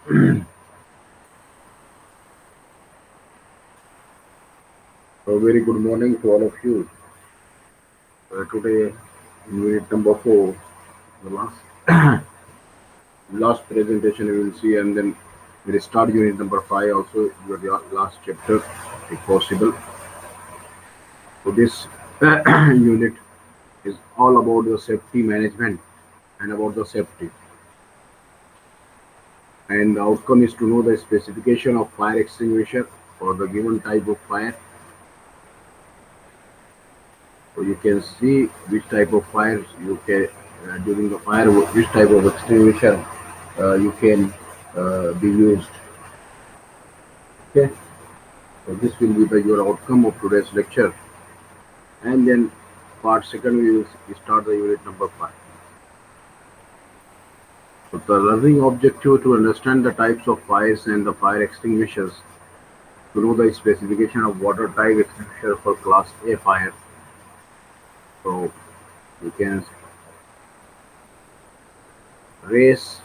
A very good morning to all of you. Today, in unit number 4, the last presentation we will see, and then we'll start unit number 5 also, your last chapter, if possible. So, this unit is all about the safety management and about the safety. And the outcome is to know the specification of fire extinguisher for the given type of fire. So you can see which type of fires you can during the fire, which type of extinguisher you can be used. Okay, so this will be your outcome of today's lecture, and then part second we will start the unit number 5. So the learning objective to understand the types of fires and the fire extinguishers, to know the specification of water type extinguisher for class A fire. So you can race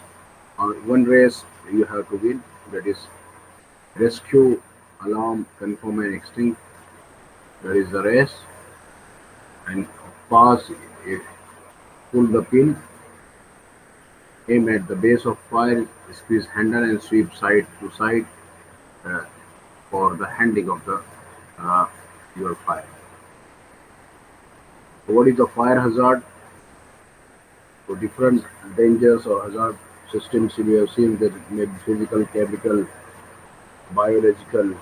on one race you have to win, that is rescue, alarm, confirm and extinct. There is the race, and pass if pull the pin, aim at the base of fire, squeeze handle and sweep side to side uh, for the handling of the uh, your fire. So what is the fire hazard? So different dangers or hazard systems we have seen that may be physical, chemical, biological,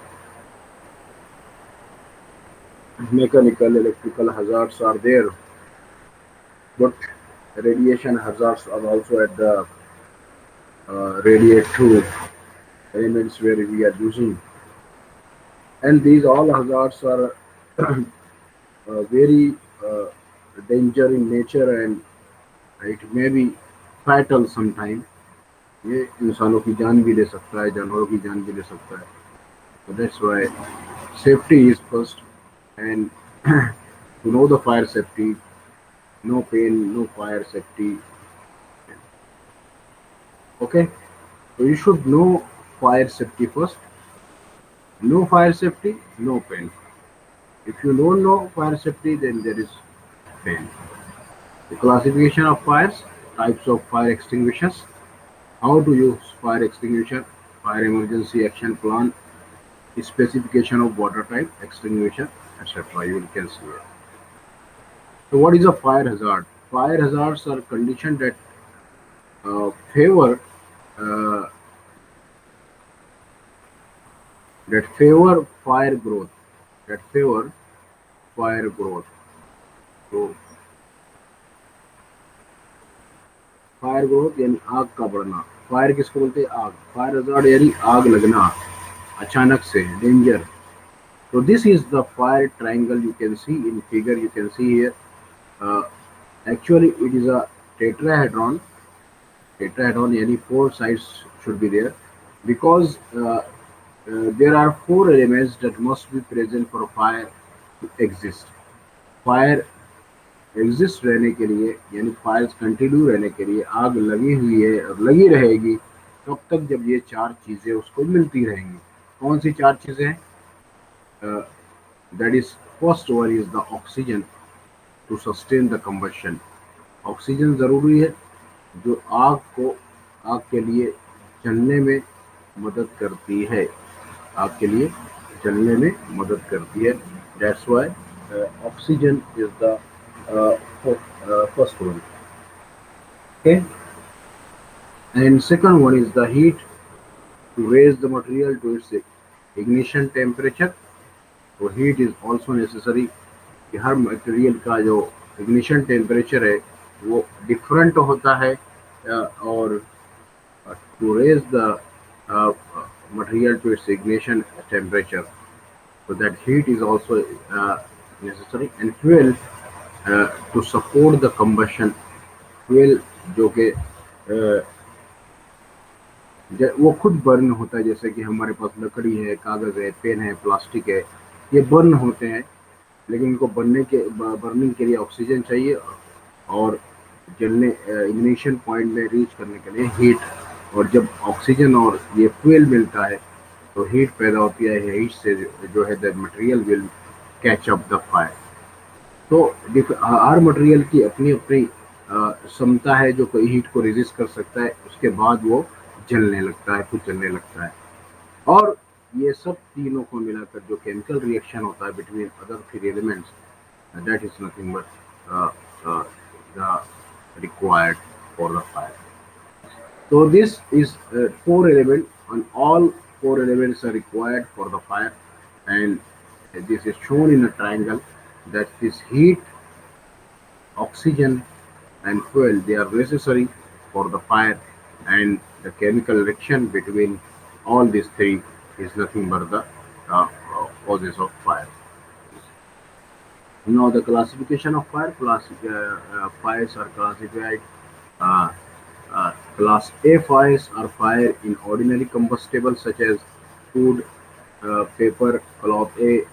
mechanical, electrical hazards are there, but radiation hazards are also at the radiative elements where we are using, and these all hazards are very danger in nature, and it may be fatal sometime. ये इंसानों की जान भी ले सकता है, जानवरों की जान भी ले सकता है. So that's why safety is first, and to know the fire safety, no pain, no fire safety. Okay, so you should know fire safety first. No fire safety, no pain. If you don't know fire safety, then there is pain. The classification of fires, types of fire extinguishers, how to use fire extinguisher, fire emergency action plan, specification of water type, extinguisher, etc. You can see it. So, what is a fire hazard? Fire hazards are conditions that favor uh, fire growth. That favor fire growth. So, fire growth यानी आग का बढ़ना. Fire किसको बोलते हैं? आग. Fire hazard यानी आग लगना अचानक से, danger. So this is the fire triangle you can see in figure. You can see here. Uh, Actually, it is a tetrahedron. Tetrahedron यानी four sides should be there, because there are four elements that must be present for fire to exist. Fire exist रहने के लिए, यानी fire continue रहने के लिए, आग लगी हुई है और लगी रहेगी तब तक जब ये चार चीजें उसको मिलती रहेंगी. कौन सी चार चीजें हैं? That is first one is the oxygen to sustain the combustion. Oxygen जरूरी है जो आग के लिए जलने में मदद करती है. आग के लिए जलने में मदद करती है. That's why oxygen is the first one. Okay, and second one is the heat to raise the material to its ignition temperature. So heat is also necessary कि हर मटेरियल का जो इग्निशन टेम्परेचर है वो डिफरेंट होता है, और to raise the material to its ignition temperature, so that heat is also necessary. And fuel to support the combustion. Fuel जो कि वो खुद बर्न होता है, जैसे कि हमारे पास लकड़ी है, कागज़ है, पेन है, प्लास्टिक है, ये बर्न होते हैं, लेकिन इनको बर्निंग के लिए ऑक्सीजन चाहिए, और जलने इग्निशन पॉइंट में रीच करने के लिए हीट और जब ऑक्सीजन और ये फ्यूल मिलता है तो हीट पैदा होती है, हीट से जो है the material will catch up the fire. तो हर मटेरियल की अपनी अपनी क्षमता है जो कोई हीट को रेजिस्ट कर सकता है, उसके बाद वो जलने लगता है, कुछ जलने लगता है। और ये सब तीनों को मिलाकर जो केमिकल रिएक्शन होता है between other three elements, that is nothing but the required for the fire. So this is four element, and all four elements are required for the fire, and this is shown in a triangle that this heat, oxygen, and fuel, they are necessary for the fire, and the chemical reaction between all these three is nothing but the causes of fire. Now the classification of fire. Fires are classified. Uh, Class A fires are fire in ordinary combustibles such as food, paper, cloth A,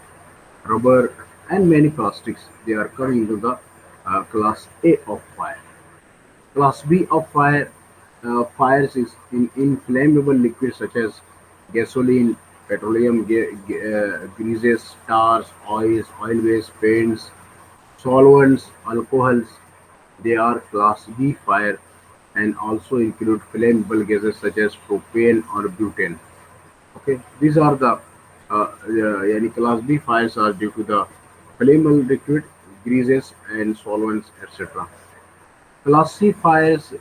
rubber, and many plastics. They are coming into the class A of fire. Class B of fires is in inflammable liquids such as gasoline, petroleum greases, tars, oils, oil-based paints, solvents, alcohols. They are class B fire and also include flammable gases such as propane or butane. Okay, these are the yani class B fires are due to the flammable liquid, greases, and solvents, etc. Class C fires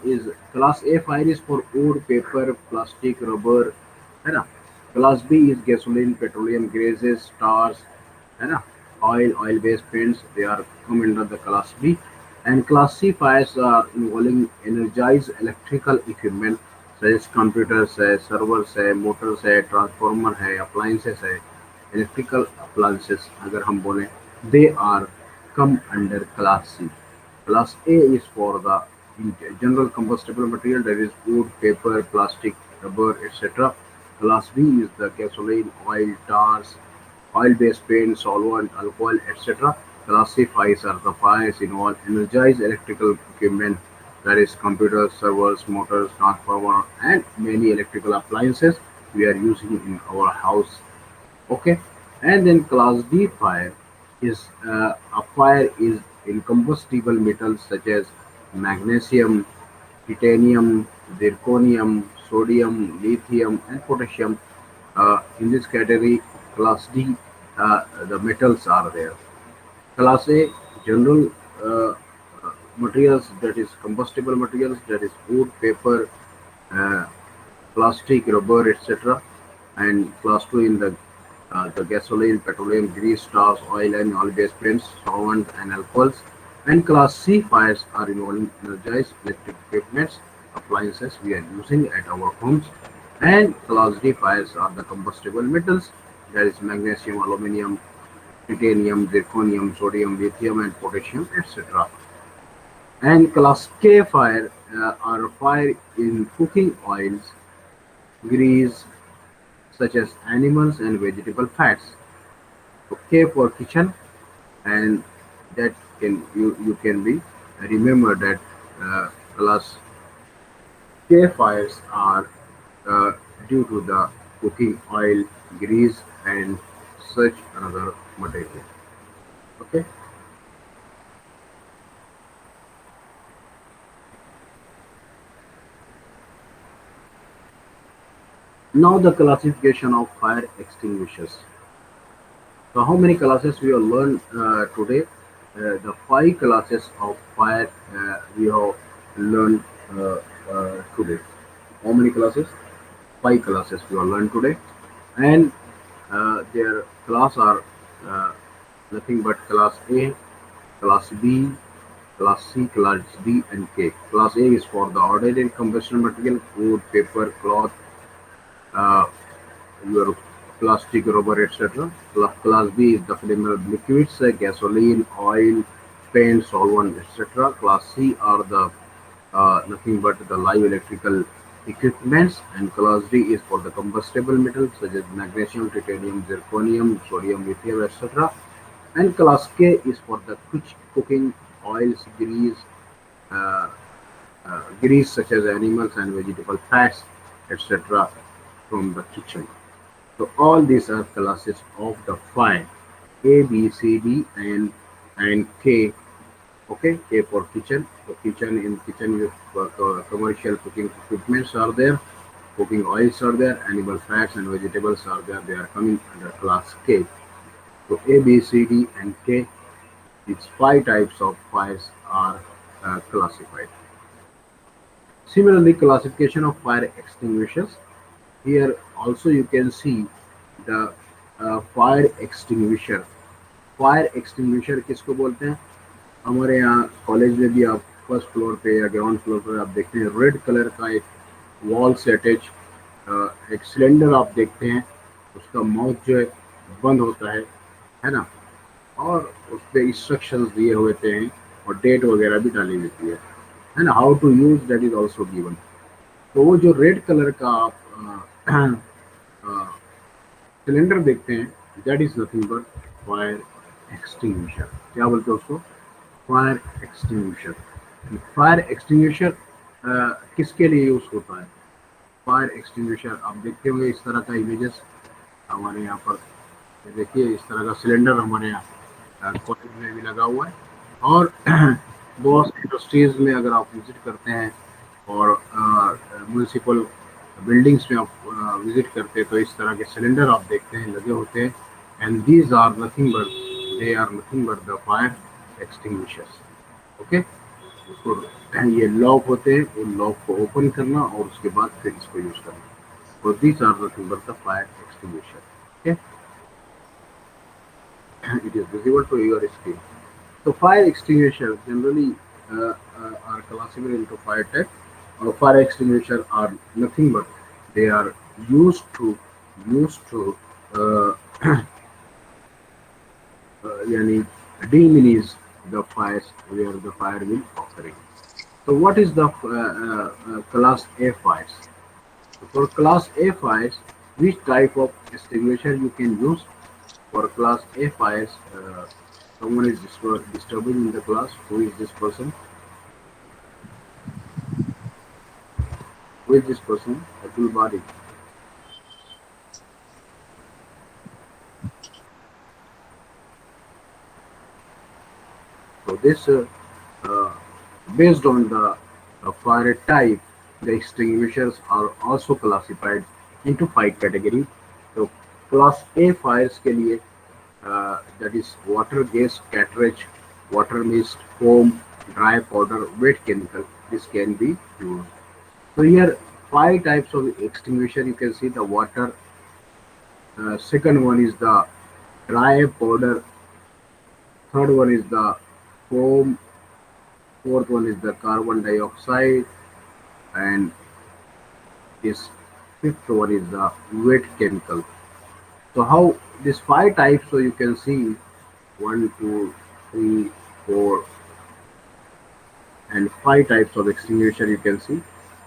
is class A fire is for wood, paper, plastic, rubber, है ना. Class B is gasoline, petroleum, greases, stars, है ना, oil based paints. They are come under the class B. And class C fires are involving energized electrical equipment such as computers है, servers है, motors है, transformer है, appliances है, electrical appliances अगर हम बोलें, they are come under class C. Class A is for the general combustible material, that is wood, paper, plastic, rubber, etc. Class B is the gasoline, oil, tars, oil-based paint, solvent, alcohol, etc. Class C fires are the fires involve energized electrical equipment, that is computers, servers, motors, transformer, and many electrical appliances we are using in our house. Okay, and then class D fire is a fire is in combustible metals such as magnesium, titanium, zirconium, sodium, lithium, and potassium. In this category, class D, the metals are there. Class A, general uh, materials, that is combustible materials, that is wood, paper, uh, plastic, rubber, etc. And class 2 in the gasoline, petroleum, grease, stars, oil and oil-based paints, solvent and alcohols. And class C fires are involving energized electric equipments, appliances we are using at our homes. And class D fires are the combustible metals, that is magnesium, aluminum, titanium, zirconium, sodium, lithium, and potassium, etc. And class K fire are fire in cooking oils, grease, such as animals and vegetable fats. So K for kitchen, and that you can be remember that class K fires are uh, due to the cooking oil, grease, and such another material. Okay. Now the classification of fire extinguishers. So how many classes we have learned today? The five classes of fire we have learned today. How many classes? Five classes we have learned today, and their class are uh, nothing but class A, class B, class C, class D, and K. Class A is for the ordinary combustion material, wood, paper, cloth, uh, your plastic, rubber, etc. Class B is the flammable liquids, gasoline, oil, paint, solvent, etc. Class C are the nothing but the live electrical equipments, and class D is for the combustible metals such as magnesium, titanium, zirconium, sodium, lithium, etc. And class K is for the cooking oils, grease, uh, grease such as animals and vegetable fats, etc. from the kitchen. So all these are classes of the fire. A, B, C, D, and K. Okay, K for kitchen. So kitchen commercial cooking equipments are there, cooking oils are there, animal fats and vegetables are there. They are coming under class K. So A, B, C, D, and K. These five types of fires are classified. Similarly, classification of fire extinguishers. Here also you can see the fire extinguisher. Fire extinguisher किसको बोलते हैं? हमारे यहाँ college में भी आप first floor पे या ग्राउंड फ्लोर पर आप देखते हैं रेड कलर का एक वॉल से अटैच एक सिलेंडर आप देखते हैं, उसका माउथ जो है बंद होता है ना, और उस पर इंस्ट्रक्शंस दिए होते हैं और डेट वगैरह भी डाली होती है ना, how to use that is also given. तो वो जो रेड कलर का आप सिलेंडर देखते हैं, that is nothing but fire extinguisher. क्या बोलते हैं उसको? Fire extinguisher. फायर एक्सटिंग्विशर किसके लिए यूज होता है? फायर एक्सटिंग्विशर आप देखते होंगे इस तरह का इमेजेस हमारे यहाँ पर. देखिए इस तरह का सिलेंडर हमारे यहाँ कॉलेज में भी लगा हुआ है, और बहुत सी इंडस्ट्रीज में अगर आप विजिट करते हैं और म्यूनसिपल बिल्डिंग्स में आप विजिट करते हैं तो इस तरह के सिलेंडर आप देखते हैं लगे होते हैं. And these are nothing but they are nothing but the fire extinguishers. Okay, उसको ये लॉक होते हैं, उन लॉक को ओपन करना और उसके बाद फिर इसको यूज करना. तो these are nothing but the fire extinguisher. Okay, it is visible to your screen. So fire extinguisher generally are classified into fire type. Fire extinguisher are nothing but they are used to uh, yani diminish the fires where the fire will occurring. So what is the class A fires? So for class A fires, which type of extinguisher you can use? For class A fires, someone is disturbing in the class. Who is this person? Who is this person? Abdul Bari. So this, based on the fire type, the extinguishers are also classified into five categories. So class A fires के लिए that is water, gas, cartridge, water mist, foam, dry powder, wet chemical. This can be used. So here five types of extinguisher. You can see the water. Second one is the dry powder. Third one is the foam. Fourth one is the carbon dioxide, and this fifth one is the wet chemical. So how these five types? So you can see 1, 2, 3, 4, and five types of extinguisher. You can see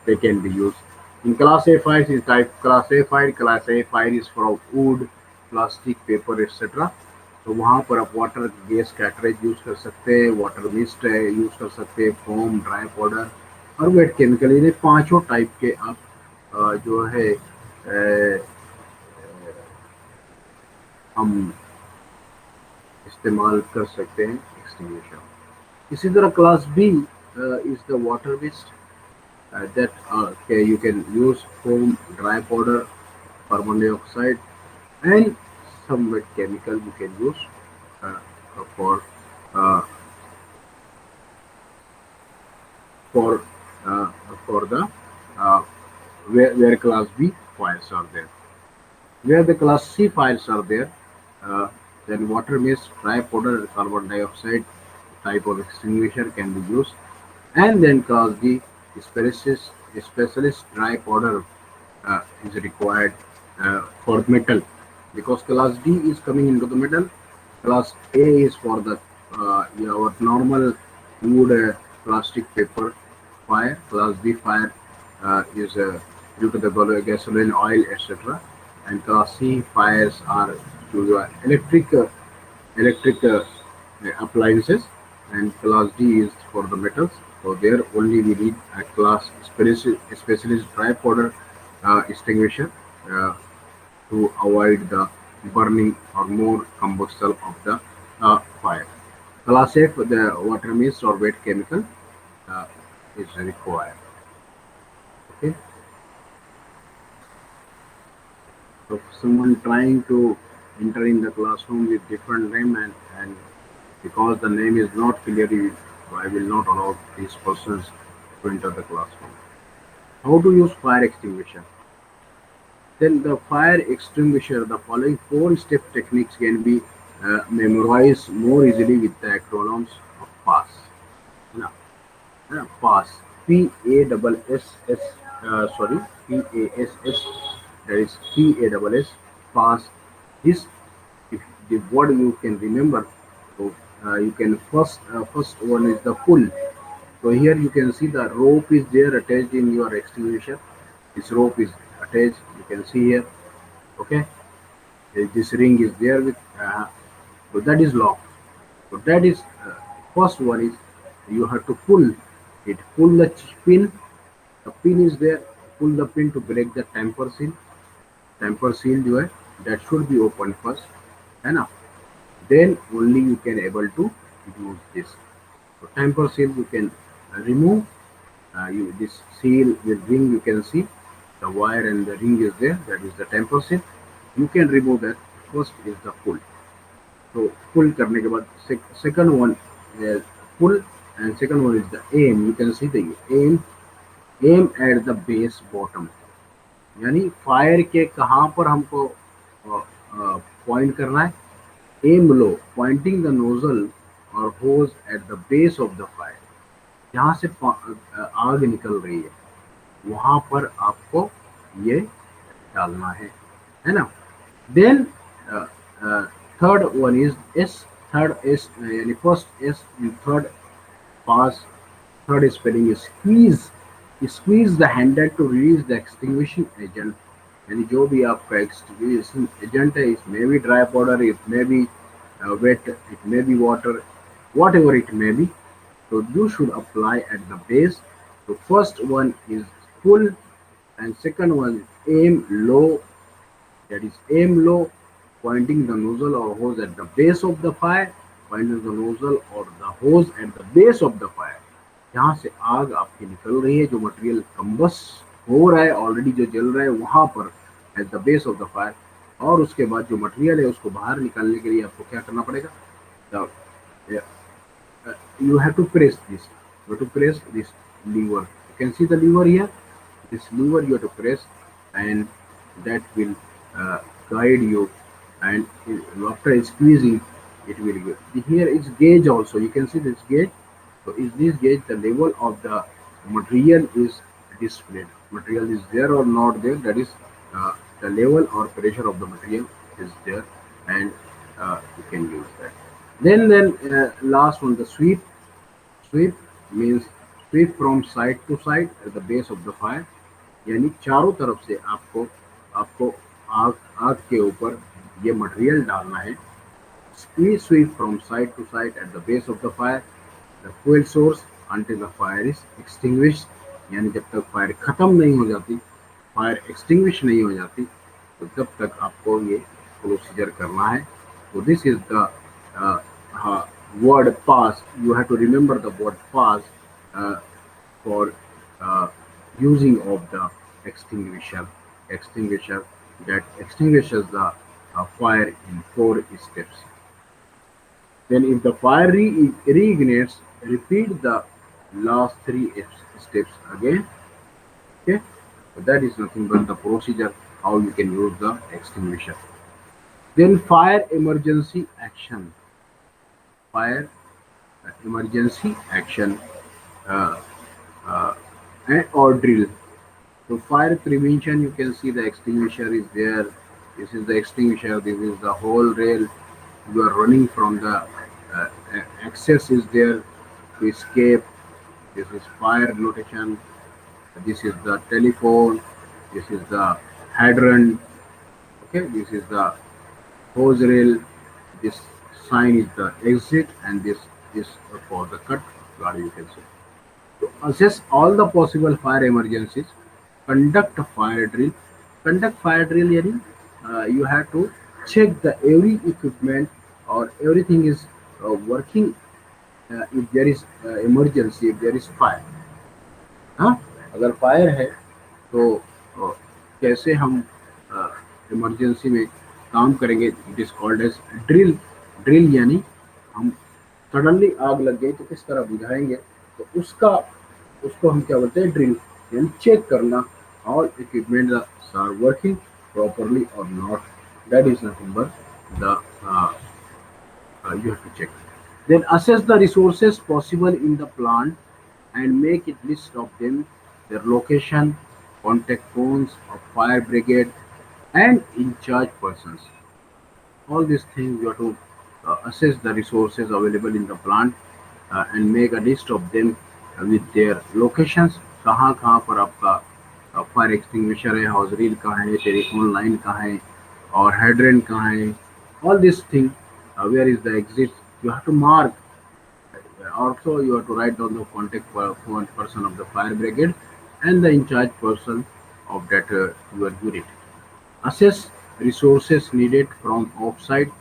they can be used. In class A fires is type class A fire. Class A fire is from wood, plastic, paper, etc. तो वहाँ पर आप water gas cartridge use कर सकते हैं, water mist है use कर सकते हैं, फोम, ड्राई पाउडर और वेट केमिकल. ये पांचों टाइप के आप जो है हम इस्तेमाल कर सकते हैं एक्सटिंग्विशर. इसी तरह class B is the water mist. that you can use foam, dry powder, carbon dioxide, and some wet chemical you can use uh, for uh, for uh, for the uh, where class B fires are there. Where the class C fires are there, uh, then water mist, dry powder, and carbon dioxide type of extinguisher can be used. And then class D specialist dry powder is required for metal, because class D is coming into the metal. Class A is for the our normal wood, plastic, paper fire. Class B fire is due to the gasoline, oil, etc. And class C fires are to the electric appliances, and class D is for the metals. So there only we need a class specialist dry powder extinguisher uh, to avoid the burning or more combustion of the fire. Class F, the water mist or wet chemical uh, is required. Okay, so someone trying to enter in the classroom with different name and because the name is not clearly, I will not allow these persons to enter the classroom. How to use fire extinguisher? Then the fire extinguisher, the following four-step techniques can be memorized more easily with the acronyms of PASS. Now, PASS, P-A-S-S, sorry, P-A-S-S, that is P-A-S-S, PASS. This, if the word you can remember, so you can first one is the pull. So here you can see the rope is there attached in your extinguisher. This rope is attached. You can see here. Okay, this ring is there with. So that is lock. So that is first one is you have to pull it. Pull the pin. The pin is there. Pull the pin to break the tamper seal. Tamper seal जो है that should be opened first, है ना? Then only you can able to use this. So tamper seal you can remove. This seal with ring you can see the wire and the ring is there. That is the tamper seal. You can remove that. First is the pull. So pull करने के बाद second one is pull and second one is the aim. You can see the aim at the base bottom. यानी fire के कहाँ पर हमको point करना है. Aim low pointing the nozzle और hose at the base of the fire. जहाँ से आग निकल रही है वहां पर आपको ये डालना है ना. Then third one is S. Third S यानी first S in third pass. Third spelling is squeeze. Squeeze the handle to release the extinguishing agent. यानी जो भी आपका एक्सटिंग्विशिंग एजेंट है, it may be dry powder, it may be wet, it may be water, whatever it may be. So you should apply at the base. So first one is pull and second one is aim low. That is aim low, pointing the nozzle or hose at the base of the fire. Pointing the nozzle or the hose at the base of the fire. जहाँ से आग आपकी निकल रही है, जो material कम्बस हो रहा है ऑलरेडी, जो जल रहा है वहां पर eight the base of the fire. और उसके बाद जो मटेरियल है उसको बाहर निकालने के लिए आपको क्या करना पड़ेगा. You have to press this. You have to press this lever. You can see the lever here. This lever you have to press, and that will guide you. And after squeezing, it will go. Here is gauge also. You can see this gauge. So is this gauge the level of the material is displayed. Material is there or not there. That is the level or pressure of the material is there, and you can use that. Then last one, the sweep. Sweep means sweep from side to side at the base of the fire. यानी चारों तरफ से आपको आपको आग आग के ऊपर ये मटेरियल डालना है. Please sweep from side to side at the base of the fire, the fuel source until the fire is extinguished. यानी जब तक फायर खत्म नहीं हो जाती, फायर एक्सटिंग्विश नहीं हो जाती, तो तब तक आपको ये प्रोसीजर करना है. So this is the word pass. You have to remember the word pass for using of the extinguisher. Extinguisher that extinguishes the fire in 4 steps. Then if the fire reignites, repeat the last 3 steps again. Okay, so that is nothing but the procedure how you can use the extinguisher. Then fire emergency action. Fire emergency action uh, uh, or drill. So fire prevention, you can see the extinguisher is there. This is the extinguisher. This is the whole rail. You are running from the access is there to escape. This is fire notation. This is the telephone. This is the hydrant. Okay, this is the hose rail. This sign is the exit, and this is for the cut guard. You can see. assess all the possible fire emergencies, conduct a fire drill. Conduct fire drill yani you have to check the every equipment or everything is working if there is emergency, if there is fire. हाँ, अगर fire है तो कैसे हम emergency में काम करेंगे, it is called as drill. Drill यानी हम सडनली आग लग गई तो किस तरह बुझाएंगे, तो उसका उसको हम क्या बोलते हैं, ड्रिल। यानी चेक करना all equipment are working properly और not, that is nothing but the you have to check. Then assess the resources possible in the plant and make it list of them, their location, contact phones of fire brigade, and in charge persons. All these things you have to assess the resources available in the plant and make a list of them with their locations. कहाँ कहाँ पर आपका fire extinguisher है, house reel कहाँ है, telephone line कहाँ है, और hydrant कहाँ है, all these things, where is the exit, you have to mark. Also you have to write down the contact phone person of the fire brigade and the in charge person of that your unit. Assess resources needed from outside,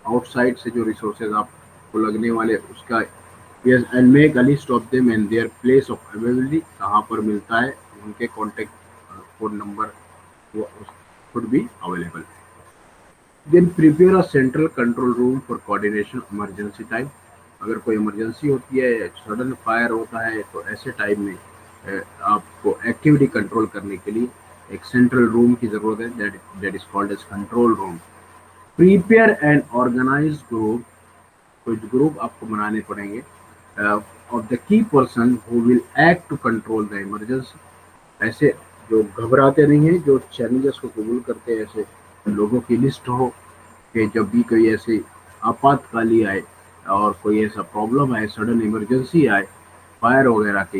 outside से जो resources आपको लगने वाले उसका, yes, and make a list of them and their place of availability, कहाँ पर मिलता है, उनके कॉन्टेक्ट फोन नंबर वो should be available. Then prepare a central control room for coordination emergency time. अगर कोई इमरजेंसी होती है, सडन फायर होता है, तो ऐसे टाइम में आपको एक्टिविटी कंट्रोल करने के लिए एक सेंट्रल रूम की जरूरत है, that is called as control room. Prepare and organise group, कुछ ग्रुप आपको बनाने पड़ेंगे of the key person who will act to control the emergency. ऐसे जो घबराते नहीं है, जो चैलेंजेस को कबूल करते हैं, ऐसे लोगों की लिस्ट हो कि जब भी कोई ऐसी आपातकाली आए और कोई ऐसा प्रॉब्लम आए, सडन इमरजेंसी आए फायर वगैरह की,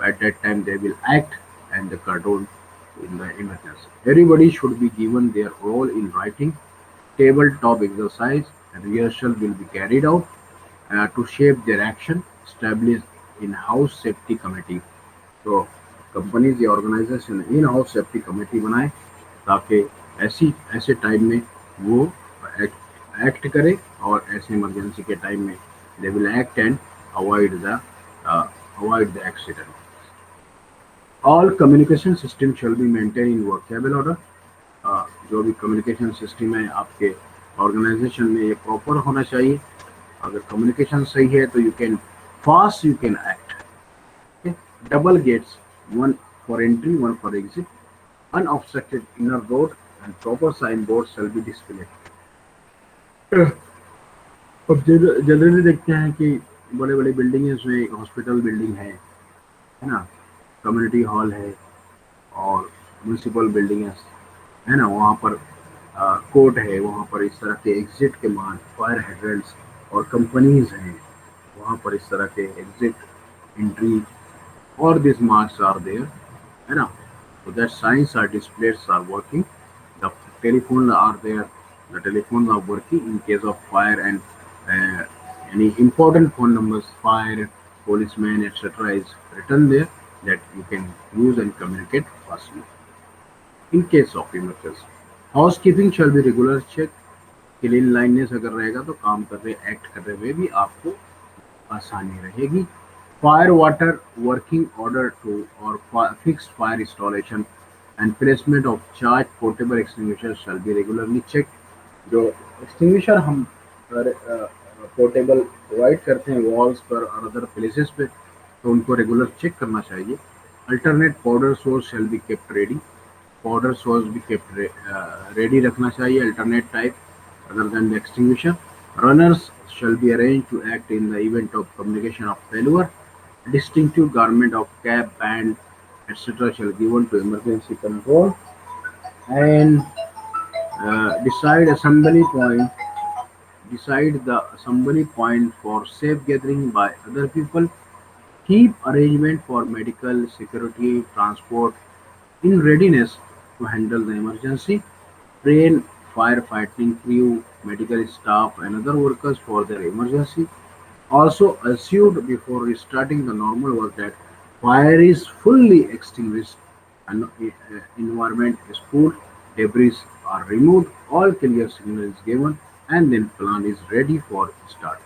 at that time they will act and the control in the emergency. Everybody should be given their role in writing. Tabletop exercise and rehearsal will be carried out to shape their action. Establish in-house safety committee. तो companies या organisation in house safety committee बनाए ताकि ऐसी ऐसे time में वो act करे, और ऐसे इमरजेंसी के टाइम में they will act and avoid the accident. All communication system shall be maintain in workable order. जो भी कम्युनिकेशन सिस्टम है आपके ऑर्गेनाइजेशन में, ये प्रॉपर होना चाहिए। अगर कम्युनिकेशन सही है तो you can fast, you can act. Double gates, one for entry, one for exit, unobstructed inner road, and proper signboards shall be displayed. अब जनरली देखते हैं कि बड़े बड़े बिल्डिंग है, उसमें एक हॉस्पिटल बिल्डिंग है ना, कम्युनिटी हॉल है, और म्यूनसिपल बिल्डिंग है ना, वहाँ पर कोर्ट है, वहाँ पर इस तरह के एग्जिट के मान फायर हाइड्रेंट्स, और कंपनीज हैं वहाँ पर इस तरह के एग्जिट, एंट्री, और these marks are there, है ना, so that signs are displayed are working, the telephone are there, the telephones are working in case of fire, and uh, any important phone numbers, fire, policeman, etc. is written there, that you can use and communicate fastly in case of emergency. Housekeeping shall be regular check, cleanliness अगर रहेगा तो काम कर रहे act कर रहे हुए भी आपको आसानी रहेगी। Fire water working order to और fixed fire installation and placement of charge portable extinguisher shall be regularly check. जो एक्सटिंग्विशर हम पोर्टेबल प्रोवाइड करते हैं वॉल्स पर और अदर प्लेसेस पे, तो उनको रेगुलर चेक करना चाहिए। Alternate powder source shall be kept ready, powder source भी केप्ट रेडी रखना चाहिए, alternate type other than the extinguisher. Runners shall be arranged to act in the event of communication of failure. Distinctive garment of cap, band, etc. shall be given to emergency control. And decide assembly point. Decide the assembly point for safe gathering by other people. Keep arrangement for medical, security, transport in readiness to handle the emergency. Train firefighting crew, medical staff, and other workers for their emergency. Also assured before restarting the normal work that fire is fully extinguished and environment is cool, debris are removed, all clear signal is given, and then plan is ready for start.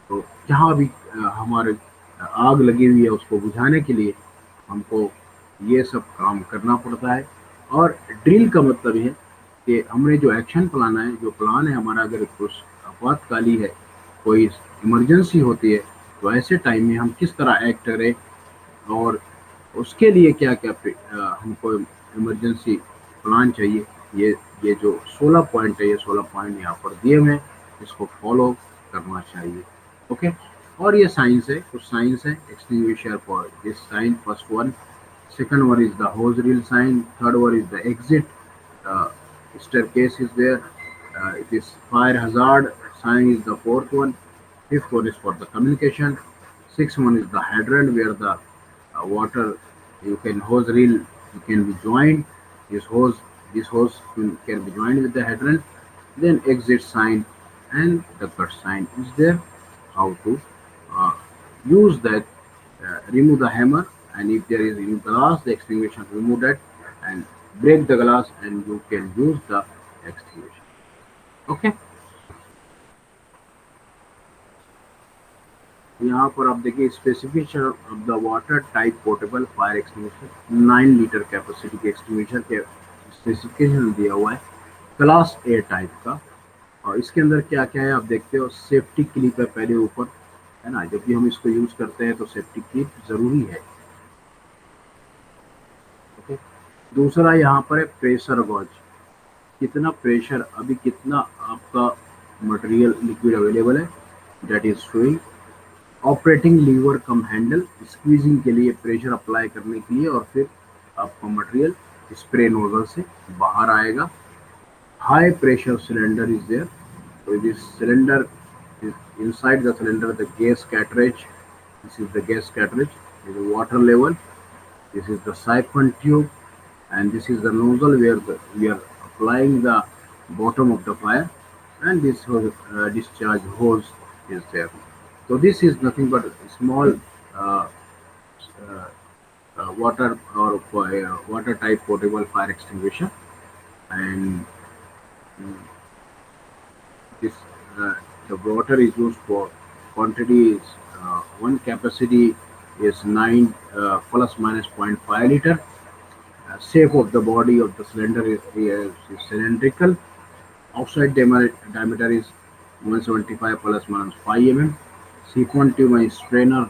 तो जहाँ भी हमारे आग लगी हुई है उसको बुझाने के लिए हमको ये सब काम करना पड़ता है। और ड्रिल का मतलब है कि हमने जो एक्शन प्लान है, जो प्लान है हमारा, अगर कुछ आपातकाली है, कोई इमरजेंसी होती है, तो ऐसे टाइम में हम किस तरह एक्ट करें और उसके लिए क्या क्या हमको इमरजेंसी प्लान चाहिए। ये जो 16 पॉइंट है, ये 16 पॉइंट यहाँ पर दिए हुए हैं, इसको फॉलो करना चाहिए। ओके। और ये साइंस है, कुछ साइंस है extinguisher for this sign. First one, second one is the hose reel sign, third one is the exit staircase is there. It is fire hazard sign is the fourth one. Fifth one is for the communication. Sixth one is the hydrant where the water you can hose reel you can be joined. This hose can be joined with the hydrant. Then exit sign and the cut sign is there. How to uh, use that, remove the hammer, and if there is any glass, the extinguisher, remove that and break the glass, and you can use the extinguisher. Okay. यहाँ पर आप देखिए specification of the water type portable fire extinguisher, 9 litre capacity के extinguisher के specification दिया हुआ है class ए type का। और इसके अंदर क्या क्या है आप देखते हो। सेफ्टी क्लिप है पहले ऊपर, है ना, जब भी हम इसको यूज करते हैं तो सेफ्टी क्लिप जरूरी है। ओके। दूसरा यहाँ पर है प्रेशर गॉज, कितना प्रेशर, अभी कितना आपका मटेरियल लिक्विड अवेलेबल है, that is showing. Operating lever cum handle, squeezing के लिए, प्रेशर अप्लाई करने के लिए, और फिर आपका मटेरियल स्प्रे नोजल से बाहर आएगा। High pressure cylinder is there, so this cylinder is inside the cylinder the gas cartridge. This is the gas cartridge. This is the water level. This is the siphon tube, and this is the nozzle where we are applying the bottom of the fire, and this discharge hose is there. So this is nothing but a small uh, uh, water or water type portable fire extinguisher, and mm, this the water is used for quantity is one capacity is 9 plus minus 0.5 liter. Shape of the body of the cylinder is cylindrical. Outside diameter is 175 plus minus 5 mm. Siphon tube and strainer.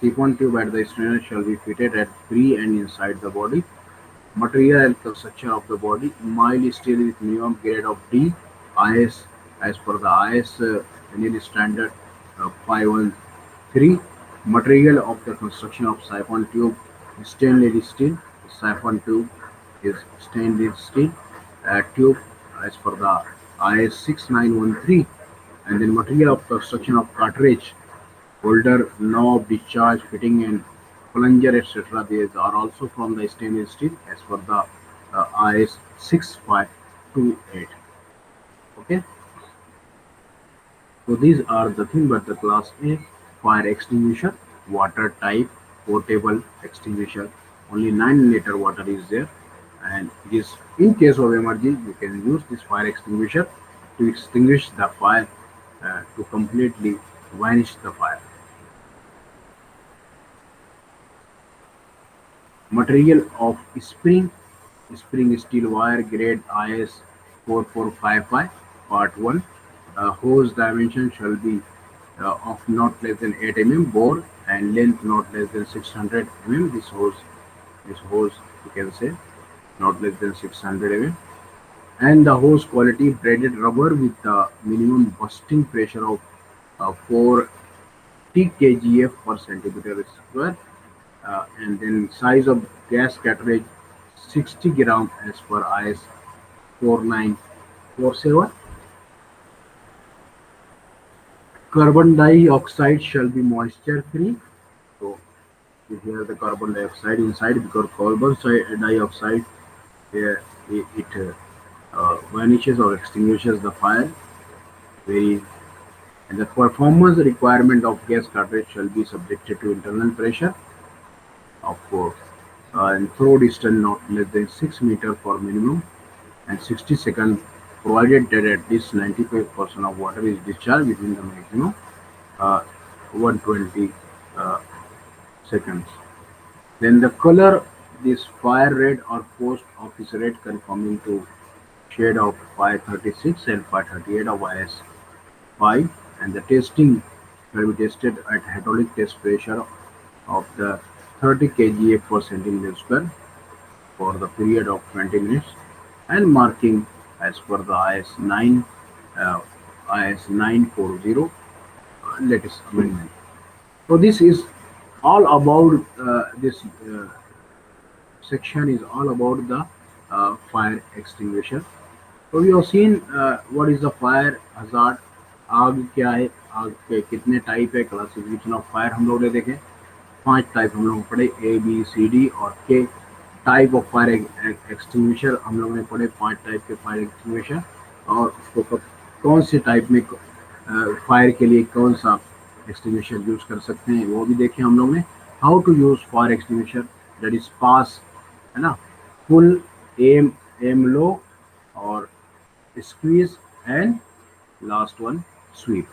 Siphon tube at the strainer shall be fitted at pre and inside the body. Material and construction of the body. Mild steel with minimum grade of D. IS as per the IS Indian standard 513. Material of the construction of siphon tube stainless steel. Siphon tube is stainless steel tube as per the IS 6913. And then material of construction of cartridge holder, knob, discharge, fitting, and plunger, etc. These are also from the stainless steel as per the IS 6528. Okay. So these are the thing but the class A fire extinguisher, water type, portable extinguisher. Only 9 liter water is there, and it is in case of emergency you can use this fire extinguisher to extinguish the fire, to completely vanish the fire. Material of spring, spring steel wire grade IS 4455 part 1. Hose dimension shall be of not less than 8 mm bore and length not less than 600 mm. This hose you can say not less than 600 mm. And the hose quality braided rubber with the minimum bursting pressure of 40 kgf per centimeter square. And then size of gas cartridge 60 gram as per IS 4947. Carbon dioxide shall be moisture free. So here the carbon dioxide inside, because carbon dioxide it vanishes or extinguishes the fire. Very. And the performance requirement of gas cartridge shall be subjected to internal pressure. of and throw distance not less than 6 meters for minimum and 60 seconds provided that at least 95% of water is discharged within the maximum uh, 120 uh, seconds. Then the color is fire red or post office red conforming to shade of 536 and 538 of IS5, and the testing will be tested at hydraulic test pressure of the 30 kgA per centimeter square for the period of 20 minutes and marking as per the uh, IS 940 latest amendment. So this is all about this section is all about the fire extinguisher. तो we have seen what is the fire hazard, आग क्या है, आग के कितने type है, classification of fire हम लोग ने देखे, 5 टाइप हम लोग पढ़े, ए बी सी डी और के। टाइप ऑफ फायर एक्सटिंग्विशर हम लोग ने पढ़े, 5 टाइप के फायर एक्सटिंग्विशर, और उसको कौन से टाइप में फायर के लिए कौन सा एक्सटिंग्विशर यूज कर सकते हैं वो भी देखे हम लोग ने। How to use fire extinguisher, that is PASS, है ना, फुल, एम, एम लो, और squeeze, and last one sweep.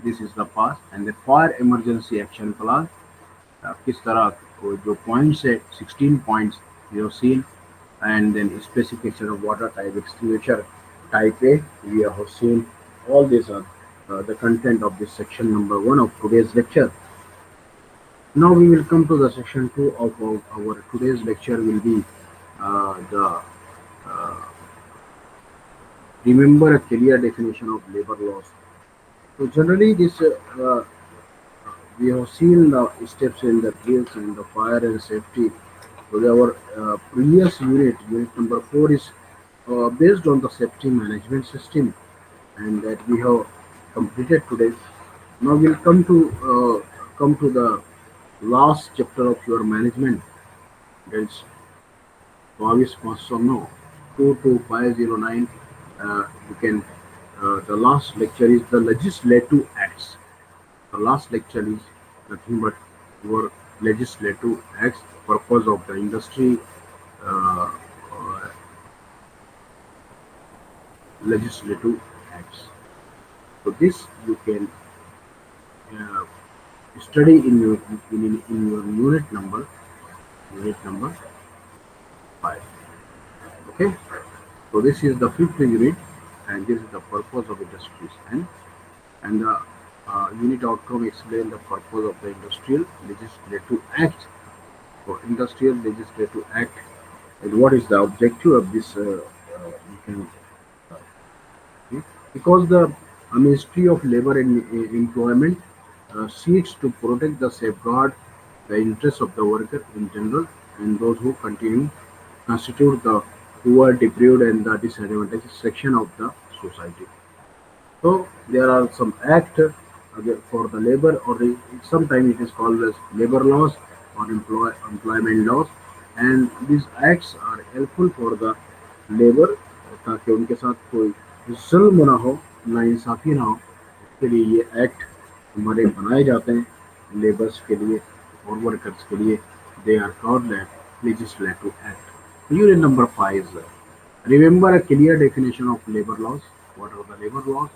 This is the pass and the fire emergency action plan. किस तरह जो points है 16 points you have seen, and then specification of water type extinguisher type A we have seen. All these are the content of this section number 1 of today's lecture. Now we will come to the section 2 of our today's lecture will be the remember a clear definition of labor laws. So generally this we have seen the steps in the drills and the fire and safety. So our previous unit number 4 is based on the safety management system, and that we have completed today. Now we'll come to the last chapter of your management. That's 22 22509. You can. The last lecture is the legislative acts. The last lecture is nothing but your legislative acts, purpose of the industry, uh, uh, legislative acts. So this you can uh, study in your unit number 5. Okay. So this is the 5th unit, and this is the purpose of industries, and the unit outcome explain the purpose of the industrial legislative act. So industrial legislative act, and what is the objective of this? You can because the Ministry of Labor and Employment seeks to protect the safeguard the interests of the worker in general and those who continue constitute the poor, deprived, and the disadvantaged section of the society. So there are some act for the labor, or sometimes it is called as labor laws or employment laws, and these acts are helpful for the labor ताकि उनके साथ कोई जुल्म ना हो, नाइंसाफ़ी ना हो। इसके लिए ये एक्ट हमारे बनाए जाते हैं लेबर्स के लिए और वर्कर्स के लिए। They are called legislative act. Unit number 5 is remember a clear definition of labor laws. What are the labor laws?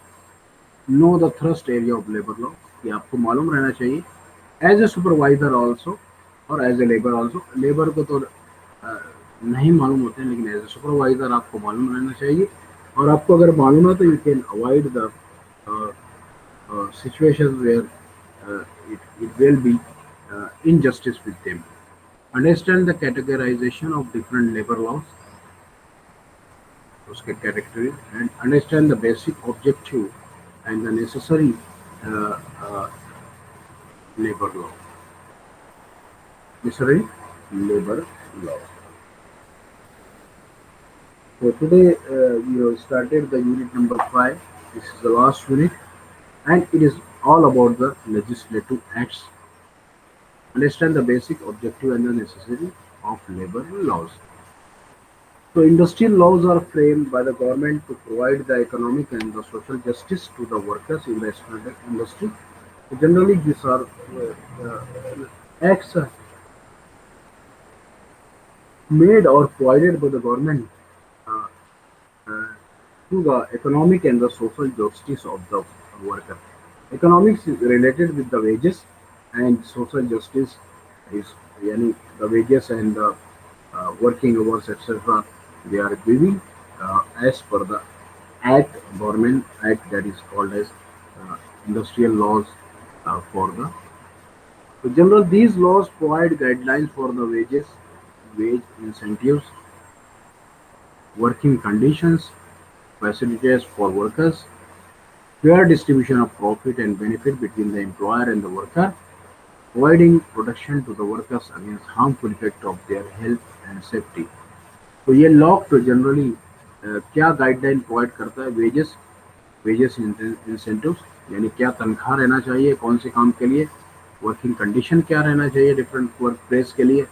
Know the thrust area of labor law, कि आपको मालूम रहना चाहिए एज ए सुपरवाइजर ऑल्सो और as a labour also. Labour को तो नहीं मालूम होते हैं, लेकिन एज ए सुपरवाइजर आपको मालूम रहना चाहिए, और आपको अगर मालूम है तो you can avoid the situation where it will be injustice with them. Understand the categorization of different labor laws, उसके category, and understand the basic objective and the necessary uh, uh, labor law. Necessary labor law. So today we have started the unit number 5. This is the last unit, and it is all about the legislative acts. Understand the basic objective and the necessary of labor laws. So industrial laws are framed by the government to provide the economic and the social justice to the workers in the industry. So generally, these are acts made or provided by the government uh, uh, to the economic and the social justice of the worker. Economics is related with the wages, and social justice is yani, the wages and the working hours, etc. They are giving as per the act, government act, that is called as industrial laws for the. So general, these laws provide guidelines for the wages, wage incentives, working conditions, facilities for workers, fair distribution of profit and benefit between the employer and the worker, providing protection to the workers against harmful effect of their health and safety. तो ये law तो generally क्या guideline provide करता है? Wages, wages incentives यानी क्या तनख्वाह रहना चाहिए कौन से काम के लिए, वर्किंग कंडीशन क्या रहना चाहिए डिफरेंट वर्क प्लेस के लिए,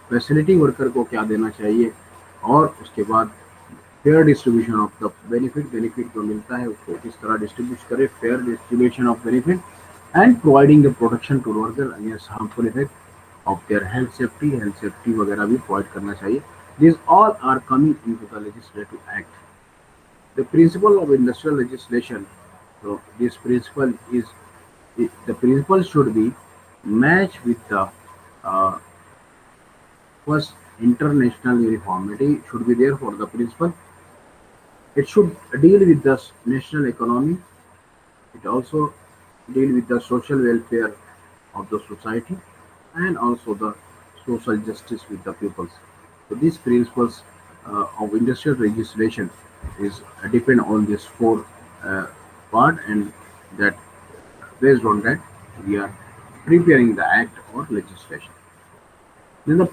फैसिलिटी वर्कर को क्या देना चाहिए, और उसके बाद fair distribution of the benefit, benefit जो मिलता है उसको किस तरह डिस्ट्रीब्यूट करे, fair distribution of benefit and providing the protection to worker against harmful effect of their health safety वगैरह भी प्रोवाइड करना चाहिए. These all are coming into the legislative act. The principle of industrial legislation. So this principle is the principle should be matched with the uh, first international uniformity should be there for the principle. It should deal with the national economy. It also deal with the social welfare of the society and also the social justice with the peoples. So these principles of industrial legislation is depend on this four uh, part, and that based on that we are preparing the act or legislation. Then the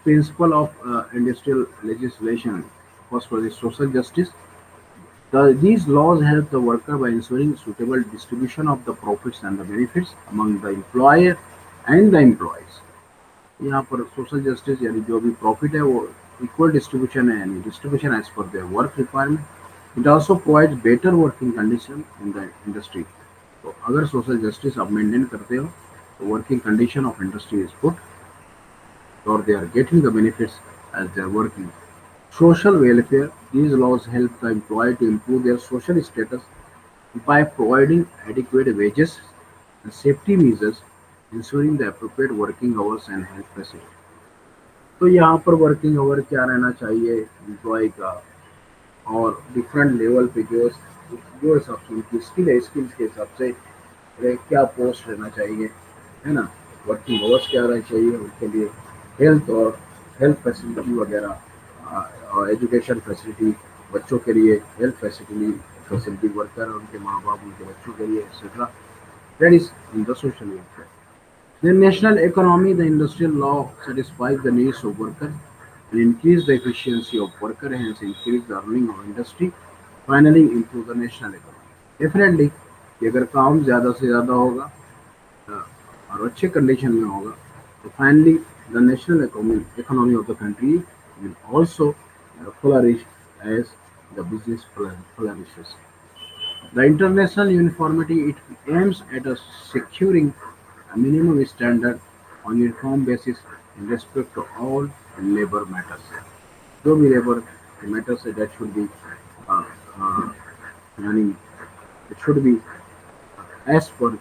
principle of industrial legislation, first was the social justice. These laws help the worker by ensuring suitable distribution of the profits and the benefits among the employer and the employees. यहाँ पर social justice यानी जो भी profit है वो equal distribution है, यानी distribution as per their work requirement. It also provides better working condition in the industry. तो अगर सोशल जस्टिस आप मेंटेन करते हो तो working condition of industry is good, or they are getting the benefits as they are working. Social welfare. These laws help the employee to improve their social status by providing adequate wages and safety measures, ensuring the appropriate working hours and health facilities. तो यहाँ पर working hour क्या रहना चाहिए employ का, और different level पे जो जो हिसाब से उनकी स्किल है, स्किल्स के हिसाब से क्या पोस्ट रहना चाहिए, है ना, वर्किंग आवर्स क्या रहना चाहिए उनके लिए, हेल्थ और हेल्थ फैसिलिटी वगैरह, और एजुकेशन फैसिलिटी बच्चों के लिए, हेल्थ फैसिलिटी फैसिलिटी वर्कर और उनके माँ बाप उनके बच्चों के लिए etcetera. That is in the social welfare. The national economy, the industrial law satisfies the needs of workers and increase the efficiency of worker, hence increase the earning of industry, finally improve the national economy. Definitely, कि अगर काम ज़्यादा से ज़्यादा होगा और अच्छे condition में होगा तो finally the national economy of the country will also flourish as the business flourishes. The international uniformity it aims at securing a minimum standard on uniform basis in respect to all labor matters. जो भी labor matters है, that should be uh, uh, यानी it should be as per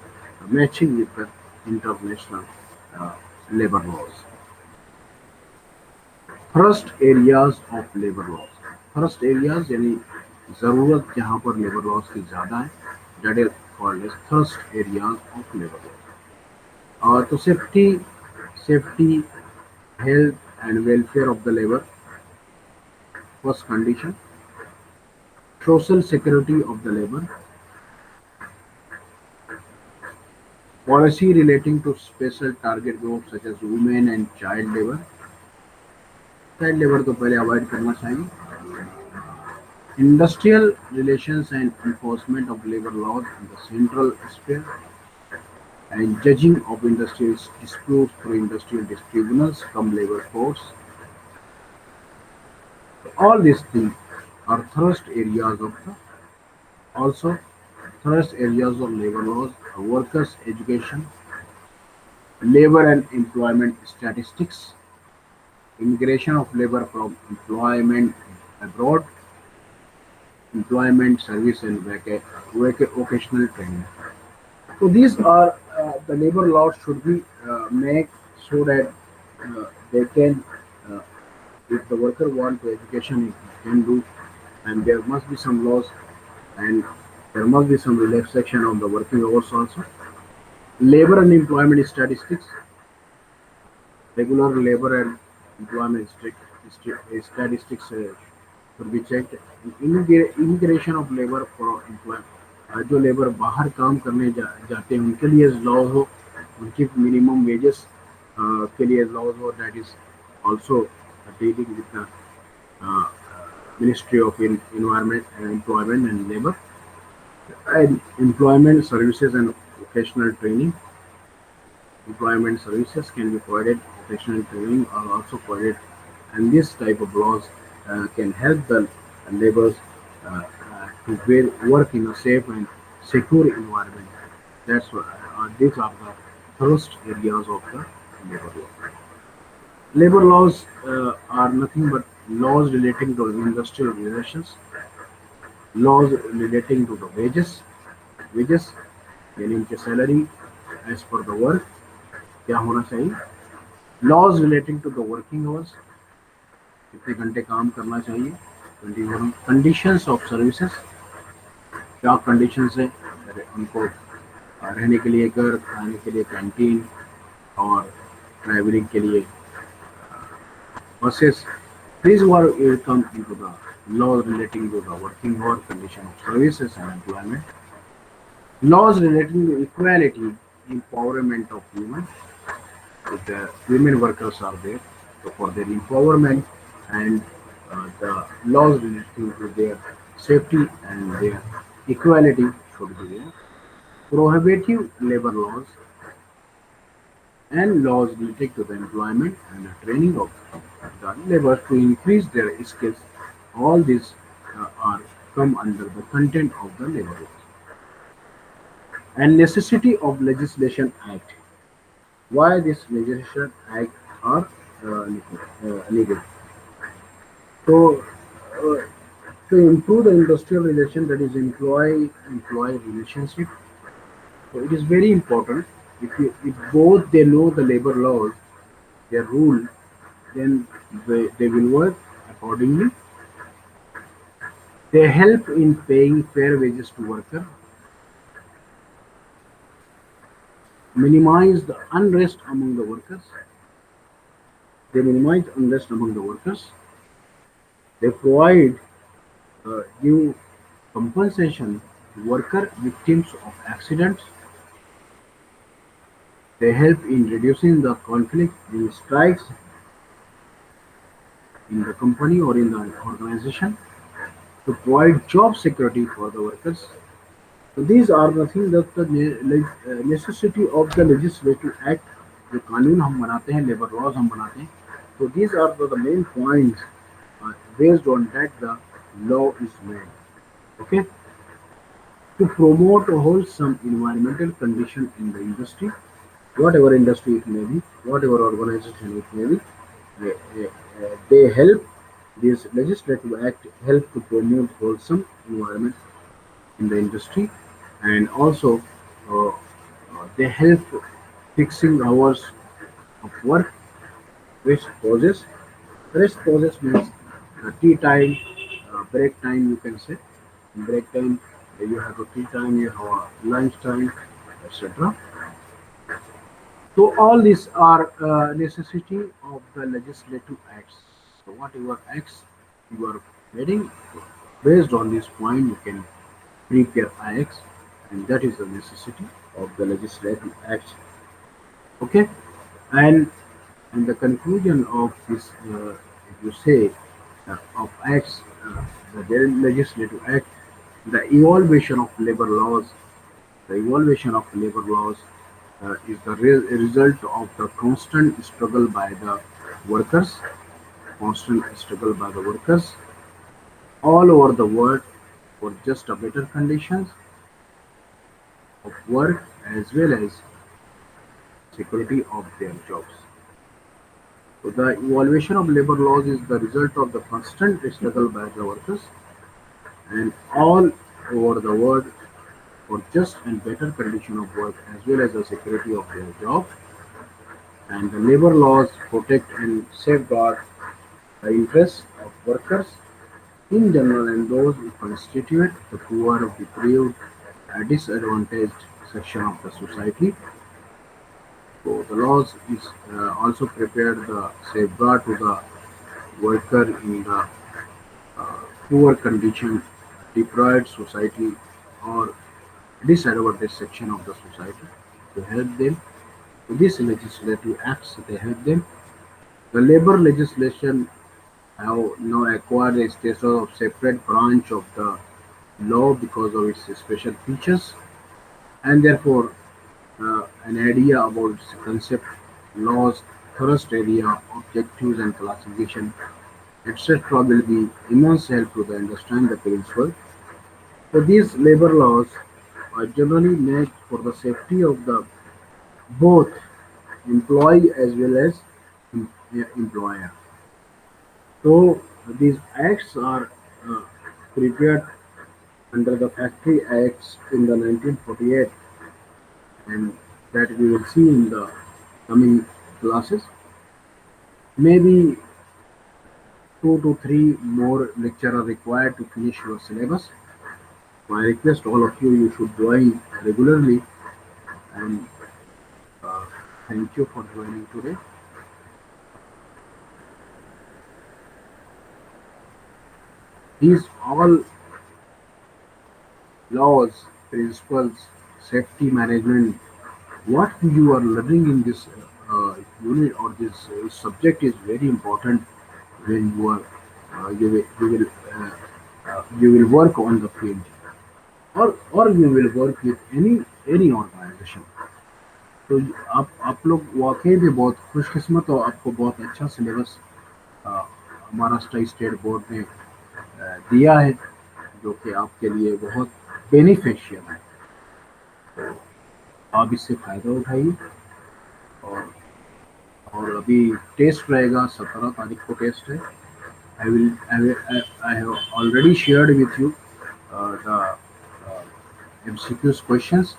matching with the international uh, labor laws. First areas of labor laws. First areas यानी ज़रूरत जहाँ पर labour laws की ज़्यादा है, that is called as first areas of labor laws. और तो safety, health and welfare of the labor, first condition. Social security of the labor, policy relating to special target groups such as women and child labor. Child labour तो पहले avoid करना चाहिए. Industrial relations and enforcement of labor laws in the central sphere, and judging of industrial disputes through industrial tribunals come labor courts. All these things are thrust areas of the also thrust areas of labor laws, workers' education, labor and employment statistics, immigration of labor from employment abroad, employment, service, and vocational training. So these are the labor laws should be made so that they can, uh, if the worker want to education, he can do, and there must be some laws, and there must be some relaxation on the working hours also. Labor and employment statistics, regular labor and employment statistics should be checked. Immigration of labor for employment, जो labour बाहर काम करने जाते हैं उनके लिए laws हो, उनकी मिनिमम वेजेस के लिए लॉज हो, that is also dealing with the ministry of environment and employment and labor and employment services and vocational training. Employment services can be provided, vocational training are also provided, and this type of laws can help the laborers to work in a safe and secure environment. That's what these are the first areas of the labor law. Labor laws are nothing but laws relating to industrial relations, laws relating to the wages meaning the salary as per the work क्या होना चाहिए, laws relating to the working hours कितने घंटे काम करना चाहिए, conditions of services क्या conditions है उनको रहने के लिए घर, खाने के लिए कैंटीन और ट्रैवलिंग के लिए buses. These were come into the laws relating to the working hour, condition of services and employment. Laws relating to equality, empowerment of women. If the women workers are there, so for their empowerment and the laws relating to their safety and their equality should be there. Prohibitive labor laws and laws related to the employment and the training of the labor to increase their skills. All these are come under the content of the labor laws. And necessity of legislation act. Why this legislation act are needed? So uh, to improve the industrial relation, that is employee relationship. So it is very important if both they know the labor laws, their rule, then they will work accordingly. They help in paying fair wages to workers, minimize the unrest among the workers. They minimize unrest among the workers. They provide give compensation to worker victims of accidents. They help in reducing the conflict in strikes in the company or in the organization to provide job security for the workers. So these are the things that the necessity of the legislative act, जो कानून हम बनाते हैं, labour laws हम बनाते हैं. So these are the main points based on that the law is made. Okay, to promote a wholesome environmental condition in the industry, whatever industry it may be, whatever organization it may be, they help. This legislative act help to promote wholesome environment in the industry, and also they help fixing hours of work, which causes rest causes means tea time, break time you can say. In break time you have a tea time, you have a lunch time, etc. So all these are necessity of the legislative acts. So whatever acts you are getting, based on this point you can prepare acts, and that is the necessity of the legislative acts. Okay, and in the conclusion of this, if you say of acts, the legislative act, the evaluation of labor laws, the evaluation of labor laws is the result of the constant struggle by the workers, constant struggle by the workers all over the world for just a better conditions of work as well as security of their jobs. So the evaluation of labor laws is the result of the constant struggle by the workers and all over the world for just and better condition of work as well as the security of their job. And the labor laws protect and safeguard the interests of workers in general and those who constitute the poor, deprived, disadvantaged section of the society. So the laws is also prepared the safeguard to the worker in the poor condition, deprived society or disadvantaged section of the society to help them. These legislative acts they help them. The labor legislation have now acquired a status of separate branch of the law because of its special features, and therefore an idea about its concept, laws, thrust area, objectives and classification, etc. will be immense help to the understand the principle. So these labor laws are generally made for the safety of the both employee as well as employer. So these acts are uh, prepared under the Factory Acts in the 1948, and that we will see in the coming classes. Maybe 2 to 3 more lecture are required to finish your syllabus. So I request all of you should join regularly, and uh, thank you for joining today. These all laws, principles, safety management, what you are learning in this unit or this subject is very important when you will work on the field or you will work with any organization. तो आप लोग वाकई में बहुत खुशकिस्मत हो आपको बहुत अच्छा सिलेबस महाराष्ट्र स्टेट बोर्ड ने दिया है जो कि आपके लिए बहुत बेनिफिशियल है तो आप इससे फ़ायदा उठाइए और और अभी टेस्ट रहेगा 17 तारीख को टेस्ट है I have already shared with you the MCQs questions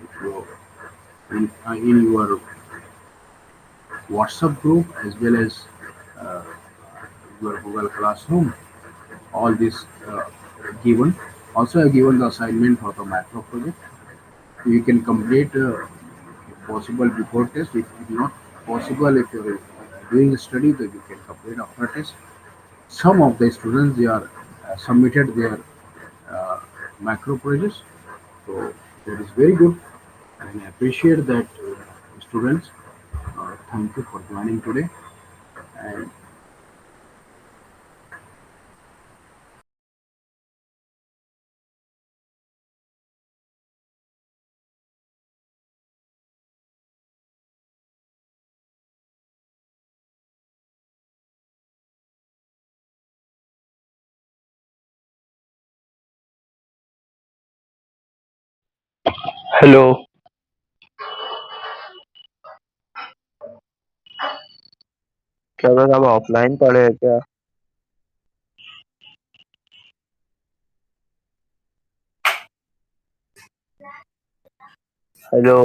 if you, in your WhatsApp group as well as uh, your Google Classroom. All this given. Also, I have given the assignment for the macro project. You can complete if possible before test. If not possible, if you are doing study, then you can complete after test. Some of the students they are submitted their uh, macro projects, so that is very good, and I appreciate that students. Thank you for joining today, and hello. क्या बस आप offline पढ़े हैं क्या? Hello.